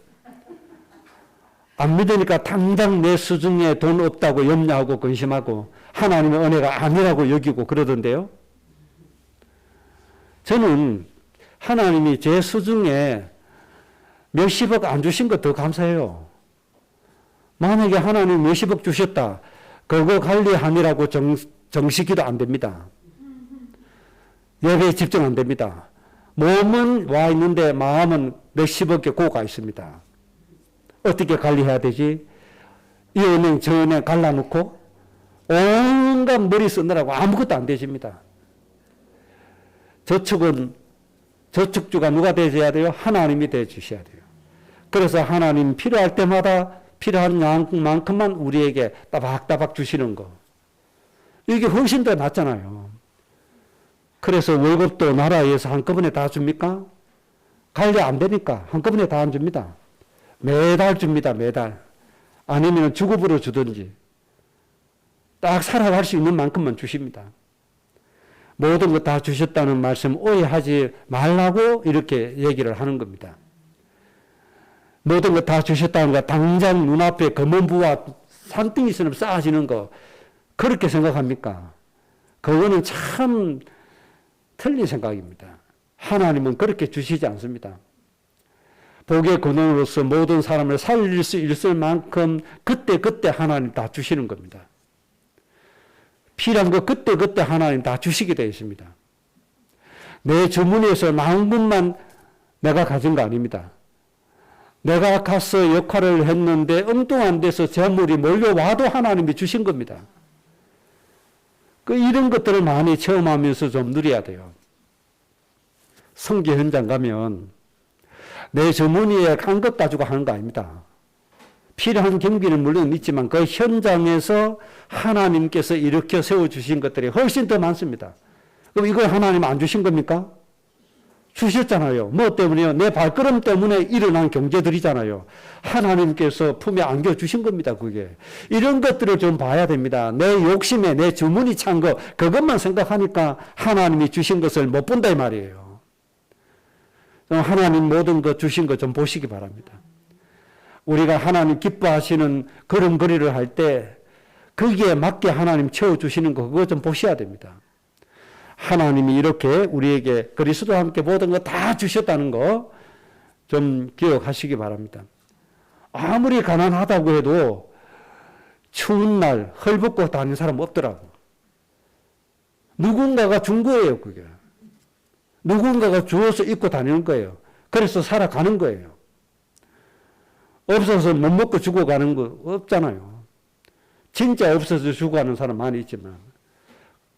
안 믿으니까 당장 내 수중에 돈 없다고 염려하고 근심하고 하나님의 은혜가 아니라고 여기고 그러던데요. 저는 하나님이 제 수중에 몇십억 안 주신 것 더 감사해요. 만약에 하나님 몇십억 주셨다. 그거 관리하느라고 정식기도 안 됩니다. 예배에 집중 안 됩니다. 몸은 와 있는데 마음은 몇십억에 고가 있습니다. 어떻게 관리해야 되지? 이 은행 저 은행 갈라놓고 온갖 머리 쓰느라고 아무것도 안 되십니다. 저축주가 누가 되셔야 돼요? 하나님이 되주셔야 돼요. 그래서 하나님 필요할 때마다 필요한 만큼만 우리에게 따박따박 주시는 거. 이게 훨씬 더 낫잖아요. 그래서 월급도 나라에서 한꺼번에 다 줍니까? 관리 안 되니까 한꺼번에 다 안 줍니다. 매달 줍니다. 매달. 아니면 주급으로 주든지 딱 살아갈 수 있는 만큼만 주십니다. 모든 것 다 주셨다는 말씀 오해하지 말라고 이렇게 얘기를 하는 겁니다. 모든 것 다 주셨다는 거 당장 눈앞에 검은 부와 산등이처럼 쌓아지는 거 그렇게 생각합니까? 그거는 참 틀린 생각입니다. 하나님은 그렇게 주시지 않습니다. 복의 근원으로서 모든 사람을 살릴 수 있을 만큼 그때 하나님 다 주시는 겁니다. 필요한 거 그때 하나님 다 주시게 되어 있습니다. 내 주머니에서 나온 것만 내가 가진 거 아닙니다. 내가 가서 역할을 했는데 엉뚱한 데서 재물이 몰려와도 하나님이 주신 겁니다. 이런 것들을 많이 체험하면서 좀 누려야 돼요. 성교 현장 가면 내 주머니에 간 것 가지고 하는 거 아닙니다. 필요한 경비는 물론 있지만 그 현장에서 하나님께서 일으켜 세워주신 것들이 훨씬 더 많습니다. 그럼 이걸 하나님 안 주신 겁니까? 주셨잖아요. 뭐 때문에요? 내 발걸음 때문에 일어난 경제들이잖아요. 하나님께서 품에 안겨주신 겁니다. 그게. 이런 것들을 좀 봐야 됩니다. 내 욕심에 내 주머니 찬 거 그것만 생각하니까 하나님이 주신 것을 못 본다 이 말이에요. 하나님 모든 것 주신 것 좀 보시기 바랍니다. 우리가 하나님 기뻐하시는 걸음걸이를 할 때 거기에 맞게 하나님 채워주시는 거 그거 좀 보셔야 됩니다. 하나님이 이렇게 우리에게 그리스도와 함께 모든 거 다 주셨다는 거 좀 기억하시기 바랍니다. 아무리 가난하다고 해도 추운 날 헐벗고 다니는 사람 없더라고. 누군가가 준 거예요, 그게. 누군가가 주어서 입고 다니는 거예요. 그래서 살아가는 거예요. 없어서 못 먹고 죽어가는 거 없잖아요. 진짜 없어서 죽어가는 사람 많이 있지만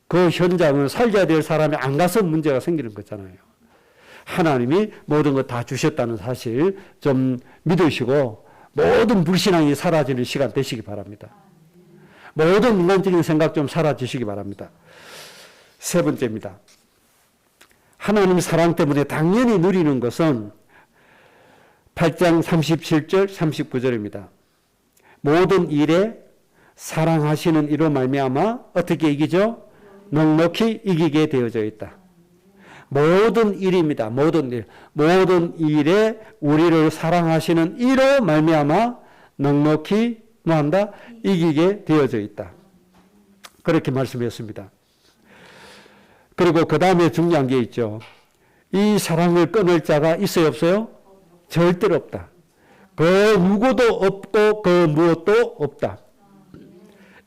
그 현장은 살려야 될 사람이 안 가서 문제가 생기는 거잖아요. 하나님이 모든 거 다 주셨다는 사실 좀 믿으시고 모든 불신앙이 사라지는 시간 되시기 바랍니다. 모든 인간적인 생각 좀 사라지시기 바랍니다. 세 번째입니다. 하나님 사랑 때문에 당연히 누리는 것은 8장 37절 39절입니다. 모든 일에 사랑하시는 이로 말미암아 어떻게 이기죠? 넉넉히 이기게 되어져 있다. 모든 일입니다. 모든 일. 모든 일에 우리를 사랑하시는 이로 말미암아 넉넉히 뭐한다? 이기게 되어져 있다. 그렇게 말씀했습니다. 그리고 그 다음에 중요한 게 있죠. 이 사랑을 끊을 자가 있어요, 없어요? 절대로 없다. 그 누구도 없고 그 무엇도 없다.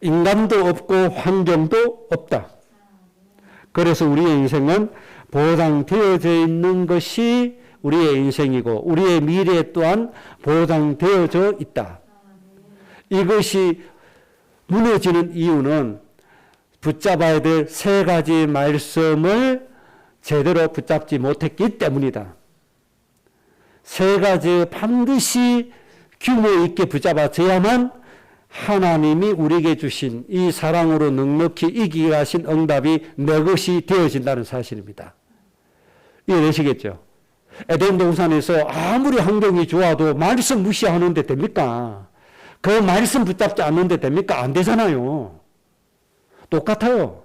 인간도 없고 환경도 없다. 그래서 우리의 인생은 보장되어져 있는 것이 우리의 인생이고 우리의 미래 또한 보장되어져 있다. 이것이 무너지는 이유는 붙잡아야 될 세 가지 말씀을 제대로 붙잡지 못했기 때문이다. 세 가지 반드시 규모 있게 붙잡아져야만 하나님이 우리에게 주신 이 사랑으로 넉넉히 이기게 하신 응답이 내 것이 되어진다는 사실입니다. 이해되시겠죠? 에덴 동산에서 아무리 환경이 좋아도 말씀 무시하는데 됩니까? 그 말씀 붙잡지 않는데 됩니까? 안 되잖아요. 똑같아요.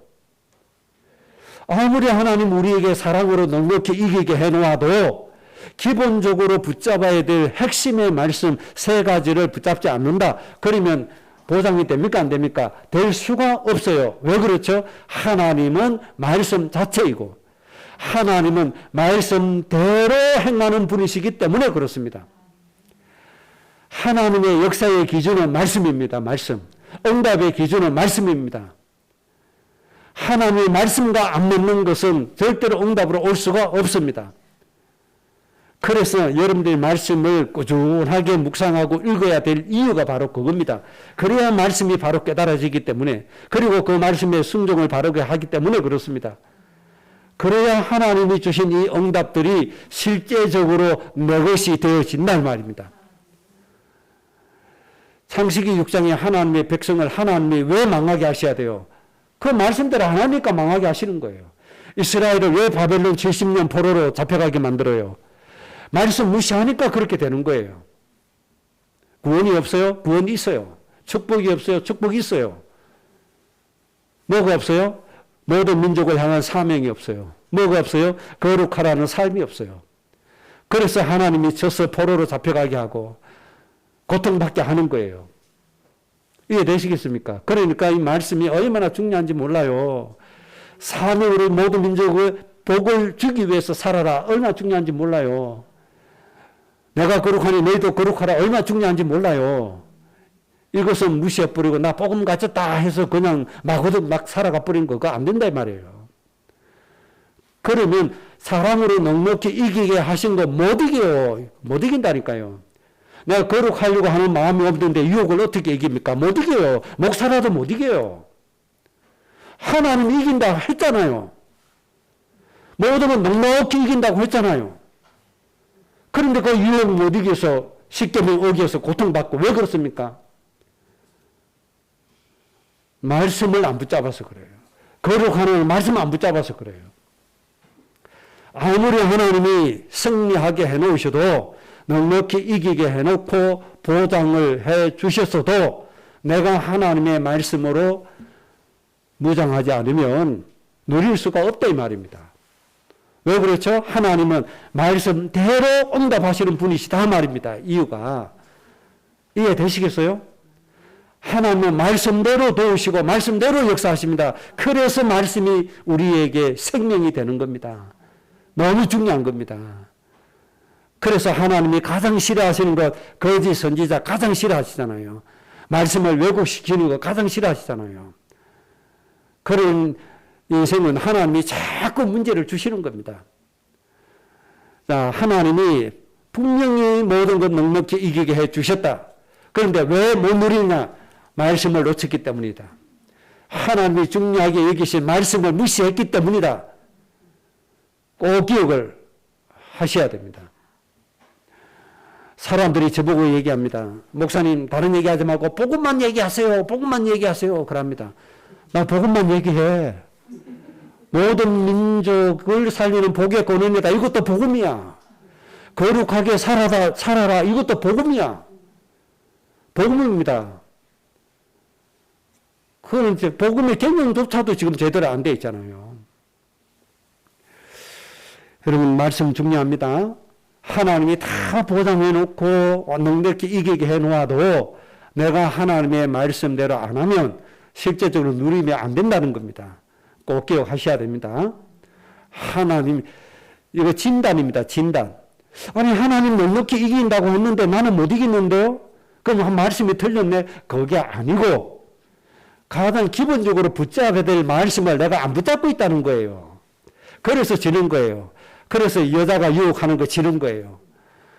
아무리 하나님 우리에게 사랑으로 넉넉히 이기게 해놓아도 기본적으로 붙잡아야 될 핵심의 말씀 세 가지를 붙잡지 않는다. 그러면 보장이 됩니까? 안 됩니까? 될 수가 없어요. 왜 그렇죠? 하나님은 말씀 자체이고 하나님은 말씀대로 행하는 분이시기 때문에 그렇습니다. 하나님의 역사의 기준은 말씀입니다. 말씀. 응답의 기준은 말씀입니다. 하나님의 말씀과 안 맞는 것은 절대로 응답으로 올 수가 없습니다. 그래서 여러분들이 말씀을 꾸준하게 묵상하고 읽어야 될 이유가 바로 그겁니다. 그래야 말씀이 바로 깨달아지기 때문에, 그리고 그 말씀의 순종을 바르게 하기 때문에 그렇습니다. 그래야 하나님이 주신 이 응답들이 실제적으로 내 것이 되어진단 말입니다. 창세기 6장에 하나님의 백성을 하나님이 왜 망하게 하셔야 돼요? 그 말씀대로 안 하니까 망하게 하시는 거예요. 이스라엘을 왜 바벨론 70년 포로로 잡혀가게 만들어요? 말씀 무시하니까 그렇게 되는 거예요. 구원이 없어요? 구원이 있어요. 축복이 없어요? 축복이 있어요. 뭐가 없어요? 모든 민족을 향한 사명이 없어요. 뭐가 없어요? 거룩하라는 삶이 없어요. 그래서 하나님이 져서 포로로 잡혀가게 하고 고통받게 하는 거예요. 이해되시겠습니까? 그러니까 이 말씀이 얼마나 중요한지 몰라요. 사명으로 모든 민족의 복을 주기 위해서 살아라. 얼마나 중요한지 몰라요. 내가 거룩하니 너희도 거룩하라. 얼마나 중요한지 몰라요. 이것은 무시해버리고 나 복음 가졌다 해서 그냥 막 살아가 버린 거 그거 안 된다 이 말이에요. 그러면 사랑으로 넉넉히 이기게 하신 거 못 이겨요. 못 이긴다니까요. 내가 거룩하려고 하는 마음이 없는데 유혹을 어떻게 이깁니까? 못 이겨요. 목사라도 못 이겨요. 하나님 이긴다 했잖아요. 모든 건 넉넉히 이긴다고 했잖아요. 그런데 그 유혹 못 이겨서 십계명 어겨서 고통받고 왜 그렇습니까? 말씀을 안 붙잡아서 그래요. 거룩하는 말씀 안 붙잡아서 그래요. 아무리 하나님이 승리하게 해놓으셔도 넉넉히 이기게 해놓고 보장을 해 주셨어도 내가 하나님의 말씀으로 무장하지 않으면 누릴 수가 없다 이 말입니다. 왜 그렇죠? 하나님은 말씀대로 응답하시는 분이시다 말입니다. 이유가 이해되시겠어요? 하나님은 말씀대로 도우시고 말씀대로 역사하십니다. 그래서 말씀이 우리에게 생명이 되는 겁니다. 너무 중요한 겁니다. 그래서 하나님이 가장 싫어하시는 것, 거짓 선지자 가장 싫어하시잖아요. 말씀을 왜곡시키는 거 가장 싫어하시잖아요. 그런 인생은 하나님이 자꾸 문제를 주시는 겁니다. 자, 하나님이 분명히 모든 것 넉넉히 이기게 해 주셨다. 그런데 왜 못 누리냐? 말씀을 놓쳤기 때문이다. 하나님이 중요하게 여기신 말씀을 무시했기 때문이다. 꼭 기억을 하셔야 됩니다. 사람들이 저보고 얘기합니다. 목사님 다른 얘기하지 말고 복음만 얘기하세요. 복음만 얘기하세요. 그럽니다. 나 복음만 얘기해. 모든 민족을 살리는 복의 권위입니다. 이것도 복음이야. 거룩하게 살아라. 이것도 복음이야. 복음입니다. 그건 이제 복음의 개념조차도 지금 제대로 안 돼 있잖아요. 여러분 말씀 중요합니다. 하나님이 다 보장해 놓고 넉넉히 이기게 해 놓아도 내가 하나님의 말씀대로 안 하면 실제적으로 누리면 안 된다는 겁니다. 꼭 기억하셔야 됩니다. 하나님, 이거 진단입니다. 진단. 아니 하나님 넉넉히 이긴다고 했는데 나는 못 이기는데요? 그럼 한 말씀이 틀렸네? 그게 아니고 가장 기본적으로 붙잡아야 될 말씀을 내가 안 붙잡고 있다는 거예요. 그래서 지는 거예요. 그래서 여자가 유혹하는 거 지는 거예요.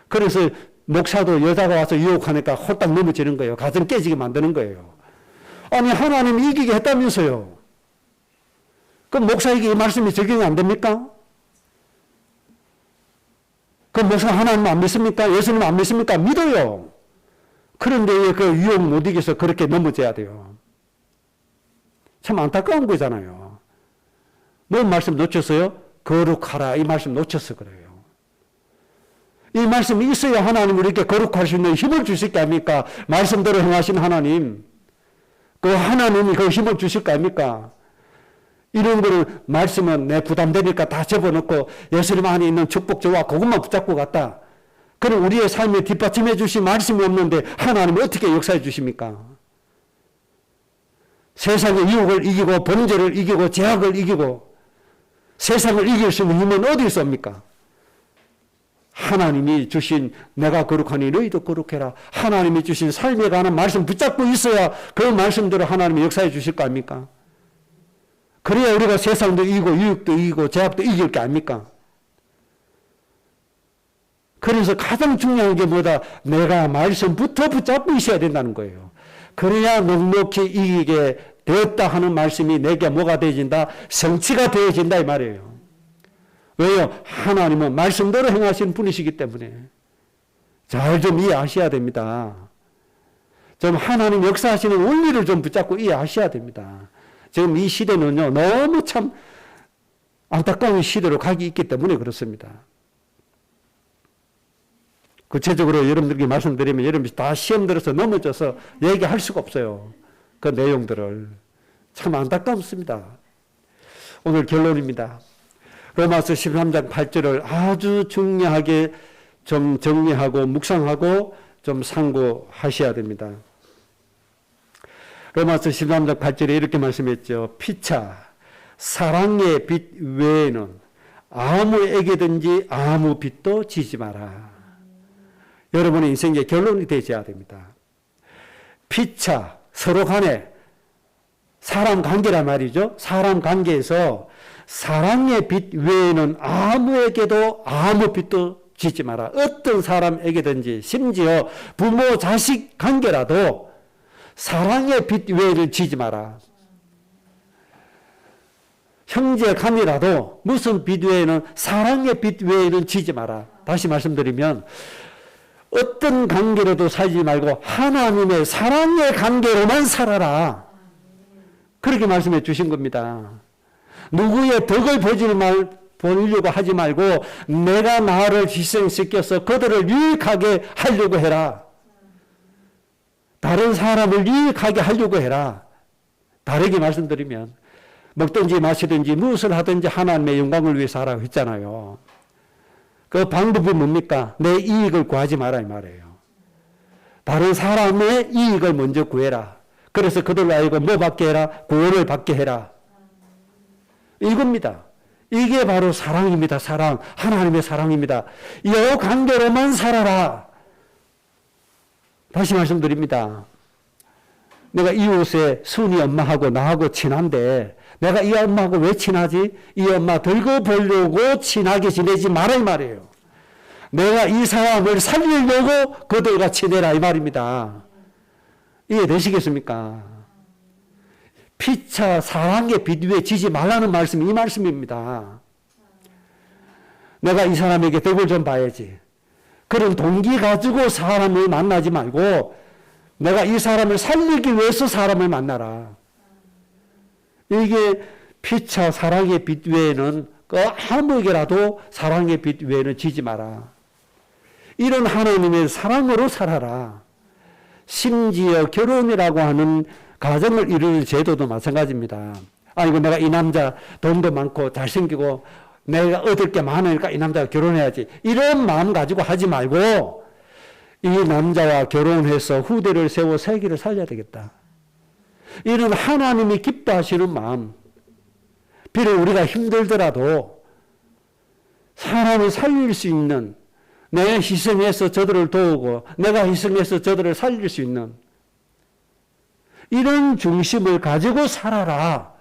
그래서 목사도 여자가 와서 유혹하니까 홀딱 넘어지는 거예요. 가정 깨지게 만드는 거예요. 아니 하나님이 이기게 했다면서요. 그럼 목사에게 이 말씀이 적용이 안 됩니까? 그럼 목사 하나님 안 믿습니까? 예수님 안 믿습니까? 믿어요. 그런데 왜 그 유혹 못 이겨서 그렇게 넘어져야 돼요? 참 안타까운 거잖아요. 뭔 말씀 놓쳤어요? 거룩하라 이 말씀 놓쳐서 그래요. 이 말씀이 있어야 하나님 우리에게 거룩할 수 있는 힘을 주실 거 아닙니까? 말씀대로 행하신 하나님. 그 하나님이 그 힘을 주실 거 아닙니까? 이런 거를 말씀은 내 부담되니까 다 접어놓고 예수님 안에 있는 축복 저와 그것만 붙잡고 갔다. 그럼 우리의 삶에 뒷받침해 주신 말씀이 없는데 하나님은 어떻게 역사해 주십니까? 세상의 유혹을 이기고 범죄를 이기고 죄악을 이기고 세상을 이길 수 있는 힘은 어디 있습니까? 하나님이 주신 내가 거룩하니 너희도 거룩해라. 하나님이 주신 삶에 관한 말씀 붙잡고 있어야 그 말씀대로 하나님이 역사해 주실 거 아닙니까? 그래야 우리가 세상도 이기고 유혹도 이기고 죄악도 이길 게 아닙니까? 그래서 가장 중요한 게 뭐다? 내가 말씀부터 붙잡고 있어야 된다는 거예요. 그래야 넉넉히 이기게 되었다 하는 말씀이 내게 뭐가 되어진다? 성취가 되어진다 이 말이에요. 왜요? 하나님은 말씀대로 행하시는 분이시기 때문에. 잘 좀 이해하셔야 됩니다. 좀 하나님 역사하시는 원리를 좀 붙잡고 이해하셔야 됩니다. 지금 이 시대는요, 너무 참 안타까운 시대로 가기 있기 때문에 그렇습니다. 구체적으로 여러분들에게 말씀드리면 여러분이 다 시험 들어서 넘어져서 얘기할 수가 없어요. 그 내용들을. 참 안타깝습니다. 오늘 결론입니다. 로마서 13장 8절을 아주 중요하게 좀 정리하고 묵상하고 좀 상고하셔야 됩니다. 로마서 13장 8절에 이렇게 말씀했죠. 피차 사랑의 빛 외에는 아무에게든지 아무 빛도 지지 마라. 여러분의 인생의 결론이 되셔야 됩니다. 피차 서로 간에 사람 관계란 말이죠. 사람 관계에서 사랑의 빛 외에는 아무에게도 아무 빛도 지지 마라. 어떤 사람에게든지 심지어 부모 자식 관계라도 사랑의 빛 외에는 지지 마라. 형제 간이라도 무슨 빛 외에는 사랑의 빛 외에는 지지 마라. 다시 말씀드리면 어떤 관계로도 살지 말고 하나님의 사랑의 관계로만 살아라. 그렇게 말씀해 주신 겁니다. 누구의 덕을 보려고 하지 말고 내가 나를 희생시켜서 그들을 유익하게 하려고 해라. 다른 사람을 유익하게 하려고 해라. 다르게 말씀드리면 먹든지 마시든지 무엇을 하든지 하나님의 영광을 위해서 하라고 했잖아요. 그 방법이 뭡니까? 내 이익을 구하지 마라 이 말이에요. 다른 사람의 이익을 먼저 구해라. 그래서 그들로 하여금 뭐 받게 해라? 구원을 받게 해라. 이겁니다. 이게 바로 사랑입니다. 사랑. 하나님의 사랑입니다. 이 관계로만 살아라. 다시 말씀드립니다. 내가 이웃의 순이 엄마하고 나하고 친한데 내가 이 엄마하고 왜 친하지? 이 엄마 들고 보려고 친하게 지내지 말아 이 말이에요. 내가 이 사람을 살리려고 그들과 지내라 이 말입니다. 이해되시겠습니까? 피차 사랑의 빛 위에 지지 말라는 말씀이 이 말씀입니다. 내가 이 사람에게 덕을 좀 봐야지. 그런 동기 가지고 사람을 만나지 말고 내가 이 사람을 살리기 위해서 사람을 만나라. 이게 피차 사랑의 빛 외에는 아무에게라도 사랑의 빛 외에는 지지 마라. 이런 하나님의 사랑으로 살아라. 심지어 결혼이라고 하는 가정을 이루는 제도도 마찬가지입니다. 아이고 내가 이 남자 돈도 많고 잘생기고 내가 얻을 게 많으니까 이 남자가 결혼해야지. 이런 마음 가지고 하지 말고 이 남자와 결혼해서 후대를 세워 세계를 살려야 되겠다. 이런 하나님이 기뻐하시는 마음. 비록 우리가 힘들더라도 사람을 살릴 수 있는 내가 희생해서 저들을 도우고 내가 희생해서 저들을 살릴 수 있는 이런 중심을 가지고 살아라.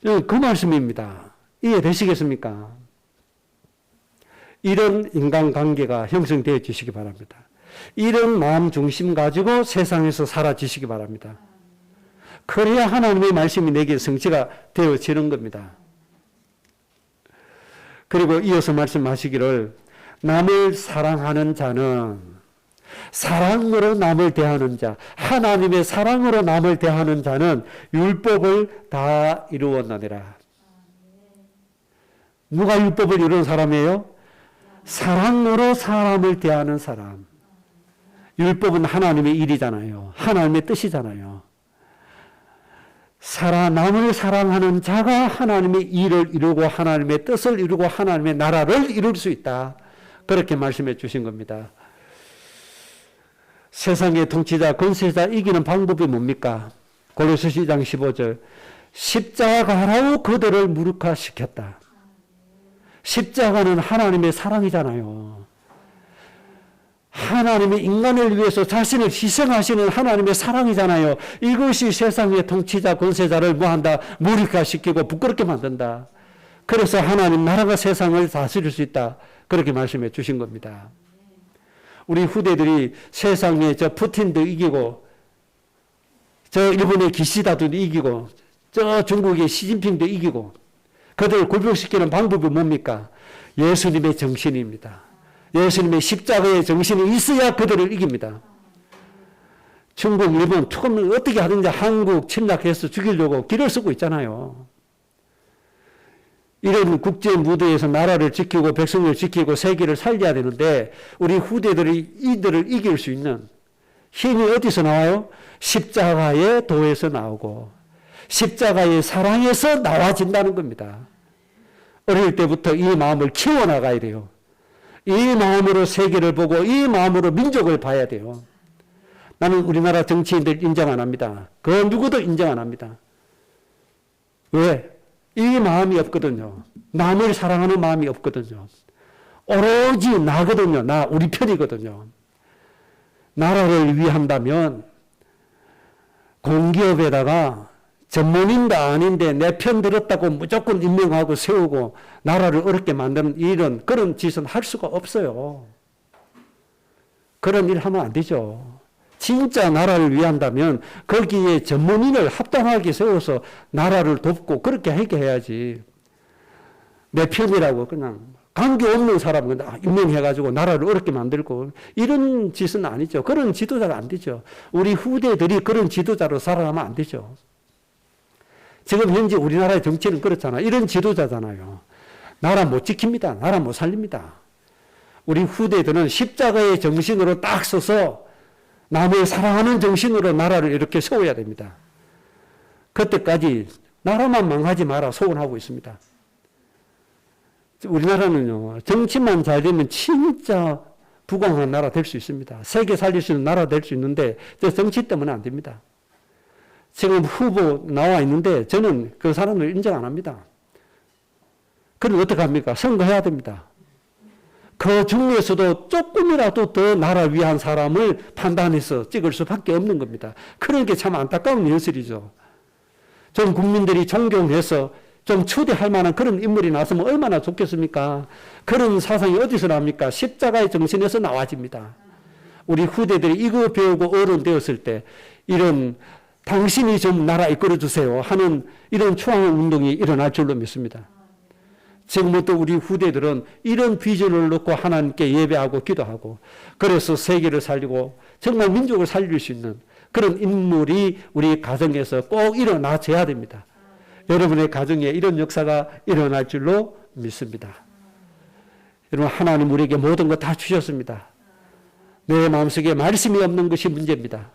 그 말씀입니다. 이해되시겠습니까? 이런 인간관계가 형성되어 주시기 바랍니다. 이런 마음 중심 가지고 세상에서 살아주시기 바랍니다. 그래야 하나님의 말씀이 내게 성취가 되어지는 겁니다. 그리고 이어서 말씀하시기를 남을 사랑하는 자는 사랑으로 남을 대하는 자, 하나님의 사랑으로 남을 대하는 자는 율법을 다 이루었느니라. 누가 율법을 이루는 사람이에요? 사랑으로 사람을 대하는 사람. 율법은 하나님의 일이잖아요. 하나님의 뜻이잖아요. 남을 사랑하는 자가 하나님의 일을 이루고 하나님의 뜻을 이루고 하나님의 나라를 이룰 수 있다. 그렇게 말씀해 주신 겁니다. 세상의 통치자, 권세자 이기는 방법이 뭡니까? 골로새서 2장 15절. 십자가로 그들을 무력화시켰다. 십자가는 하나님의 사랑이잖아요. 하나님의 인간을 위해서 자신을 희생하시는 하나님의 사랑이잖아요. 이것이 세상의 통치자, 권세자를 뭐한다? 무력화시키고 부끄럽게 만든다. 그래서 하나님 나라가 세상을 다스릴 수 있다. 그렇게 말씀해 주신 겁니다. 우리 후대들이 세상에 저 푸틴도 이기고 저 일본의 기시다도 이기고 저 중국의 시진핑도 이기고 그들을 굴복시키는 방법이 뭡니까? 예수님의 정신입니다. 예수님의 십자가의 정신이 있어야 그들을 이깁니다. 중국, 일본 조금 어떻게 하든지 한국 침략해서 죽이려고 길을 쓰고 있잖아요. 이런 국제 무대에서 나라를 지키고 백성을 지키고 세계를 살려야 되는데 우리 후대들이 이들을 이길 수 있는 힘이 어디서 나와요? 십자가의 도에서 나오고 십자가의 사랑에서 나와진다는 겁니다. 어릴 때부터 이 마음을 키워나가야 돼요. 이 마음으로 세계를 보고 이 마음으로 민족을 봐야 돼요. 나는 우리나라 정치인들 인정 안 합니다. 그 누구도 인정 안 합니다. 왜? 이 마음이 없거든요. 남을 사랑하는 마음이 없거든요. 오로지 나거든요. 나, 우리 편이거든요. 나라를 위한다면 공기업에다가 전문인도 아닌데 내 편 들었다고 무조건 임명하고 세우고 나라를 어렵게 만드는 이런 그런 짓은 할 수가 없어요. 그런 일 하면 안 되죠. 진짜 나라를 위한다면 거기에 전문인을 합당하게 세워서 나라를 돕고 그렇게 하게 해야지. 내 편이라고 그냥 관계없는 사람을 임명해가지고 나라를 어렵게 만들고 이런 짓은 아니죠. 그런 지도자가 안 되죠. 우리 후대들이 그런 지도자로 살아가면 안 되죠. 지금 현재 우리나라의 정치는 그렇잖아요. 이런 지도자잖아요. 나라 못 지킵니다. 나라 못 살립니다. 우리 후대들은 십자가의 정신으로 딱 서서 남을 사랑하는 정신으로 나라를 이렇게 세워야 됩니다. 그때까지 나라만 망하지 마라 소원하고 있습니다. 우리나라는요, 정치만 잘 되면 진짜 부강한 나라 될 수 있습니다. 세계 살릴 수 있는 나라 될 수 있는데, 정치 때문에 안 됩니다. 지금 후보 나와 있는데, 저는 그 사람을 인정 안 합니다. 그럼 어떻게 합니까? 선거해야 됩니다. 그 중에서도 조금이라도 더 나라를 위한 사람을 판단해서 찍을 수밖에 없는 겁니다. 그런 게 참 안타까운 현실이죠. 좀 국민들이 존경해서 좀 추대할 만한 그런 인물이 나왔으면 얼마나 좋겠습니까? 그런 사상이 어디서 나옵니까? 십자가의 정신에서 나와집니다. 우리 후대들이 이거 배우고 어른 되었을 때 이런 당신이 좀 나라 이끌어 주세요 하는 이런 추앙운동이 일어날 줄로 믿습니다. 지금부터 우리 후대들은 이런 비전을 놓고 하나님께 예배하고 기도하고 그래서 세계를 살리고 정말 민족을 살릴 수 있는 그런 인물이 우리 가정에서 꼭 일어나줘야 됩니다. 여러분의 가정에 이런 역사가 일어날 줄로 믿습니다. 여러분 하나님 우리에게 모든 것 다 주셨습니다. 내 마음속에 말씀이 없는 것이 문제입니다.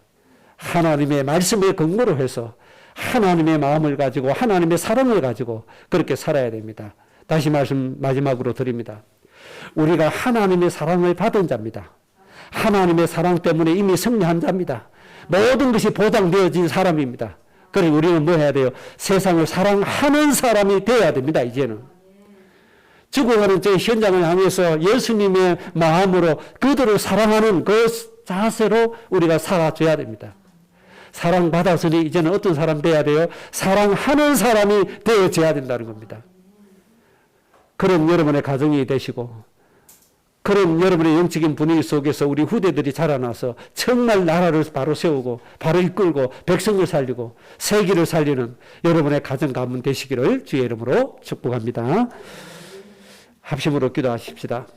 하나님의 말씀에 근거로 해서 하나님의 마음을 가지고 하나님의 사랑을 가지고 그렇게 살아야 됩니다. 다시 말씀 마지막으로 드립니다. 우리가 하나님의 사랑을 받은 자입니다. 하나님의 사랑 때문에 이미 승리한 자입니다. 모든 것이 보장되어진 사람입니다. 그리고 우리는 뭐 해야 돼요? 세상을 사랑하는 사람이 되어야 됩니다. 이제는. 죽어가는 저 현장을 향해서 예수님의 마음으로 그들을 사랑하는 그 자세로 우리가 살아줘야 됩니다. 사랑받았으니 이제는 어떤 사람 되어야 돼요? 사랑하는 사람이 되어져야 된다는 겁니다. 그런 여러분의 가정이 되시고 그런 여러분의 영적인 분위기 속에서 우리 후대들이 자라나서 정말 나라를 바로 세우고 바로 이끌고 백성을 살리고 세계를 살리는 여러분의 가정 가문 되시기를 주의 이름으로 축복합니다. 합심으로 기도하십시다.